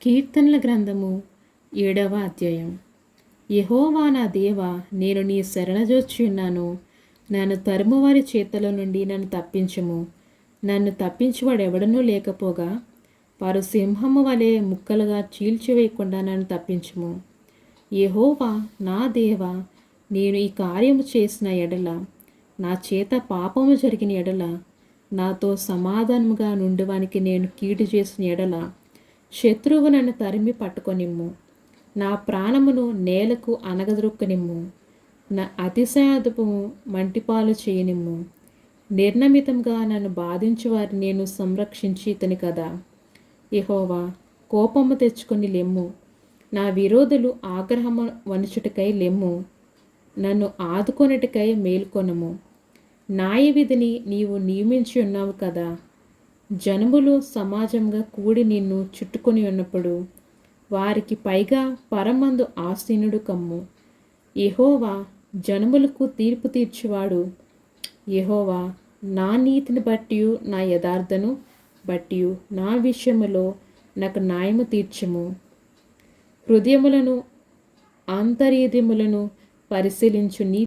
కీర్తనల గ్రంథము 7వ అధ్యాయం. యెహోవా నా దేవా, నేను నీ శరణజొచ్చుచున్నాను. నన్ను తరుమువారి చేతిలో నుండి నన్ను తప్పించుము. నన్ను తప్పించువాడెవడనూ లేకపోగా వారు సింహము వలె ముక్కలుగా చీల్చివేయకుండా నన్ను తప్పించుము. యెహోవా నా దేవా, నేను ఈ కార్యము చేసిన ఎడల, నా చేత పాపము జరిగిన ఎడల, నాతో సమాధానముగా నుండువానికి నేను కీడు చేసిన ఎడల, శత్రువు నన్ను తరిమి పట్టుకొనిమ్ము. నా ప్రాణమును నేలకు అనగదొక్కనిమ్ము. నా అతిశయాదపు మంటిపాలు చేయనిమ్ము. నిర్నమితంగా నన్ను బాధించు వారిని నేను సంరక్షించి ఇతని కదా. యెహోవా, కోపము తెచ్చుకొని లెమ్ము. నా విరోధులు ఆగ్రహము వణుచుటకై లెమ్ము. నన్ను ఆదుకొనుటకై మేల్కొనము. న్యాయవిధిని నీవు నియమించి ఉన్నావు కదా. జనములు సమాజంగా కూడి నిన్ను చుట్టుకొని ఉన్నప్పుడు వారికి పైగా పరమందు ఆసీనుడు కమ్ము. యెహోవా జనములకు తీర్పు తీర్చువాడు. యెహోవా నా నీతిని బట్టి, నా యథార్థను బట్టి నా విషయములో నాకు న్యాయము తీర్చుము. హృదయములను ఆంతర్యములను పరిశీలించు నీ